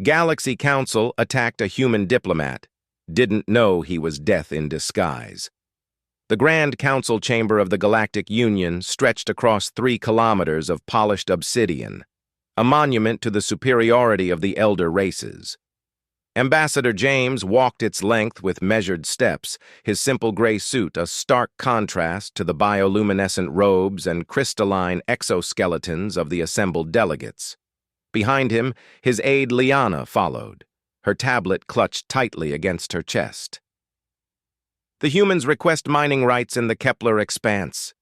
Galaxy Council attacked a human diplomat. Didn't know he was death in disguise. The Grand Council chamber of the Galactic Union stretched across 3 kilometers of polished obsidian, a monument to the superiority of the elder races. Ambassador James walked its length with measured steps, his simple gray suit a stark contrast to the bioluminescent robes and crystalline exoskeletons of the assembled delegates. Behind him, his aide Liana followed, her tablet clutched tightly against her chest. "The humans request mining rights in the Kepler expanse,"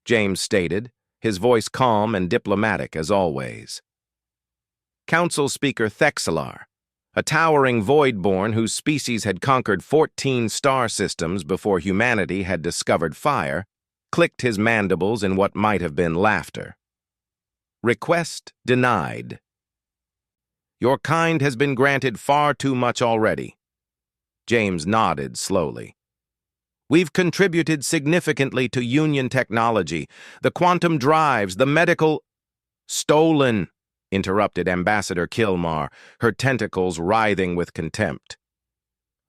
James stated, his voice calm and diplomatic as always. Council Speaker Thexelar, a towering void-born whose species had conquered 14 star systems before humanity had discovered fire, clicked his mandibles in what might have been laughter. "Request denied. Your kind has been granted far too much already." James nodded slowly. "We've contributed significantly to Union technology, the quantum drives, the medical—" "Stolen," interrupted Ambassador Kilmar, her tentacles writhing with contempt.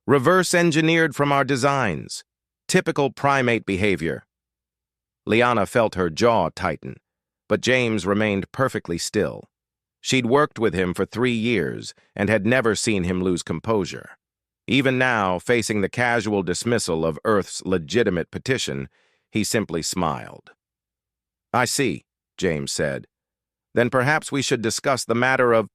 "Reverse-engineered from our designs. Typical primate behavior." Liana felt her jaw tighten, but James remained perfectly still. She'd worked with him for 3 years and had never seen him lose composure. Even now, facing the casual dismissal of Earth's legitimate petition, he simply smiled. "I see," James said. "Then perhaps we should discuss the matter of—"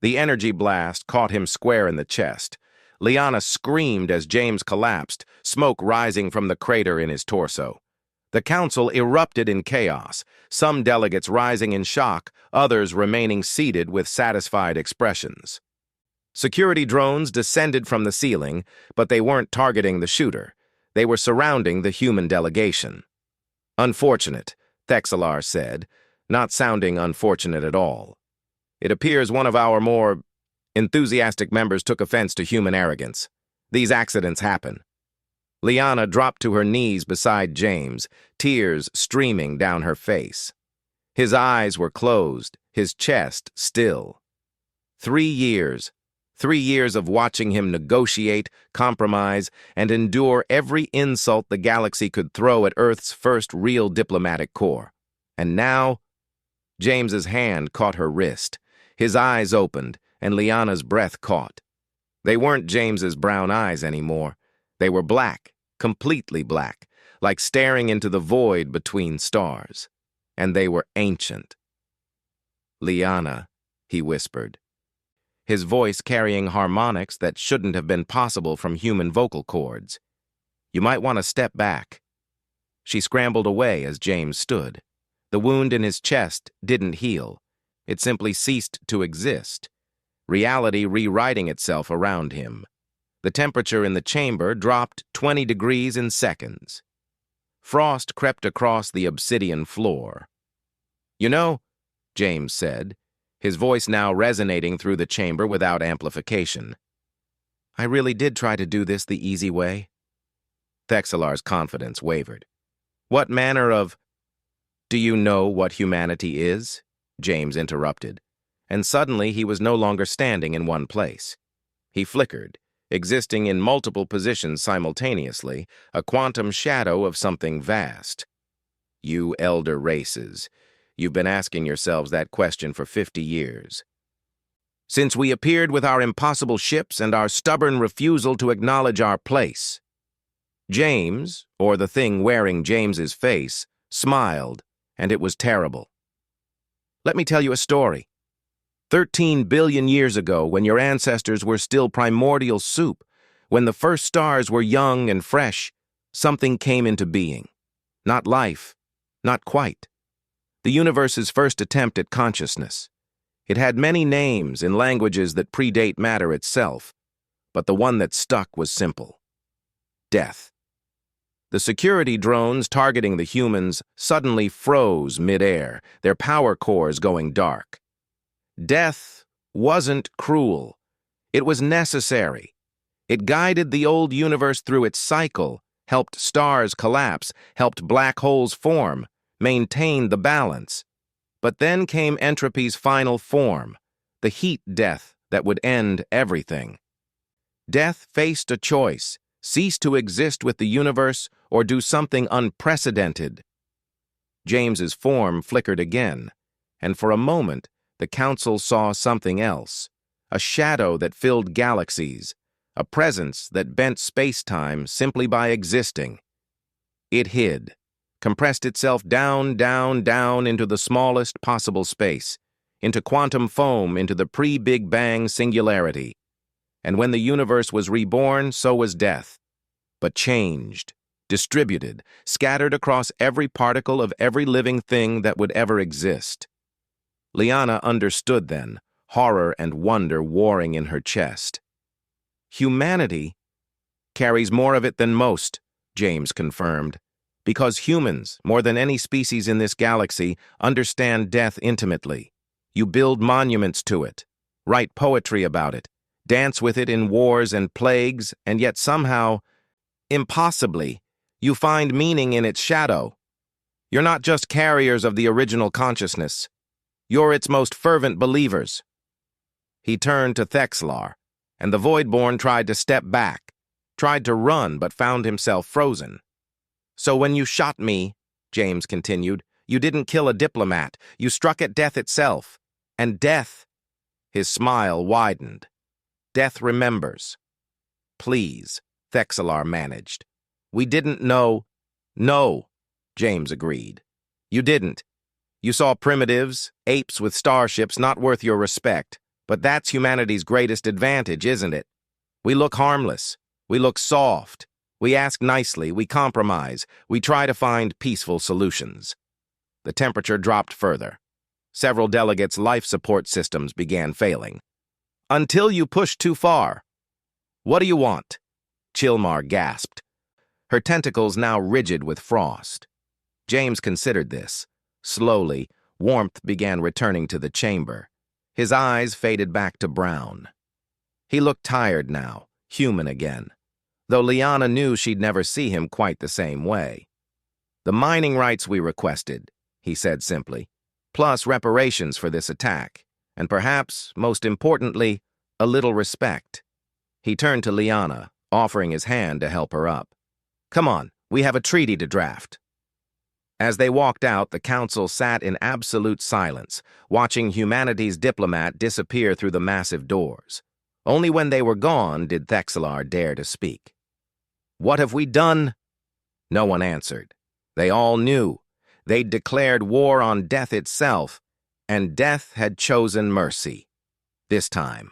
The energy blast caught him square in the chest. Liana screamed as James collapsed, smoke rising from the crater in his torso. The council erupted in chaos, some delegates rising in shock, others remaining seated with satisfied expressions. Security drones descended from the ceiling, but they weren't targeting the shooter. They were surrounding the human delegation. "Unfortunate," Thexelar said, not sounding unfortunate at all. "It appears one of our more enthusiastic members took offense to human arrogance. These accidents happen." Liana dropped to her knees beside James, tears streaming down her face. His eyes were closed, his chest still. 3 years. 3 years of watching him negotiate, compromise, and endure every insult the galaxy could throw at Earth's first real diplomatic corps. And now, James's hand caught her wrist. His eyes opened, and Liana's breath caught. They weren't James's brown eyes anymore. They were black, completely black, like staring into the void between stars. And they were ancient. "Liana," he whispered, his voice carrying harmonics that shouldn't have been possible from human vocal cords. "You might want to step back." She scrambled away as James stood. The wound in his chest didn't heal. It simply ceased to exist, reality rewriting itself around him. The temperature in the chamber dropped 20 degrees in seconds. Frost crept across the obsidian floor. "You know," James said, his voice now resonating through the chamber without amplification, "I really did try to do this the easy way." Thexelar's confidence wavered. "What manner of—" "Do you know what humanity is?" James interrupted, and suddenly he was no longer standing in one place. He flickered, existing in multiple positions simultaneously, a quantum shadow of something vast. "You elder races, you've been asking yourselves that question for 50 years. Since we appeared with our impossible ships and our stubborn refusal to acknowledge our place." James, or the thing wearing James's face, smiled, and it was terrible. "Let me tell you a story. 13 billion years ago, when your ancestors were still primordial soup, when the first stars were young and fresh, something came into being. Not life, not quite. The universe's first attempt at consciousness. It had many names in languages that predate matter itself, but the one that stuck was simple: death. The security drones targeting the humans suddenly froze mid-air, their power cores going dark. Death wasn't cruel. It was necessary. It guided the old universe through its cycle, helped stars collapse, helped black holes form, maintained the balance. But then came entropy's final form, the heat death that would end everything. Death faced a choice: cease to exist with the universe or do something unprecedented. James's form flickered again, and for a moment the council saw something else, a shadow that filled galaxies, a presence that bent space-time simply by existing. It hid, compressed itself down, down, down into the smallest possible space, into quantum foam, into the pre-Big Bang singularity. And when the universe was reborn, so was death, but changed, distributed, scattered across every particle of every living thing that would ever exist. Liana understood then, horror and wonder warring in her chest. Humanity carries more of it than most, James confirmed, because humans, more than any species in this galaxy, understand death intimately. You build monuments to it, write poetry about it, dance with it in wars and plagues, and yet somehow, impossibly, you find meaning in its shadow. You're not just carriers of the original consciousness. You're its most fervent believers. He turned to Thexlar, and the Voidborn tried to step back, tried to run, but found himself frozen. So when you shot me, James continued, you didn't kill a diplomat. You struck at death itself. And death, his smile widened. Death remembers. Please, Thexlar managed. We didn't know. No, James agreed. You didn't. You saw primitives, apes with starships not worth your respect, but that's humanity's greatest advantage, isn't it? We look harmless. We look soft. We ask nicely. We compromise. We try to find peaceful solutions. The temperature dropped further. Several delegates' life support systems began failing. Until you push too far. What do you want? Chilmar gasped, her tentacles now rigid with frost. James considered this. Slowly, warmth began returning to the chamber. His eyes faded back to brown. He looked tired now, human again, though Liana knew she'd never see him quite the same way. The mining rights we requested, he said simply, plus reparations for this attack, and perhaps, most importantly, a little respect. He turned to Liana, offering his hand to help her up. Come on, we have a treaty to draft. As they walked out, the council sat in absolute silence, watching humanity's diplomat disappear through the massive doors. Only when they were gone did Thexlar dare to speak. What have we done? No one answered. They all knew. They'd declared war on death itself, and death had chosen mercy. This time.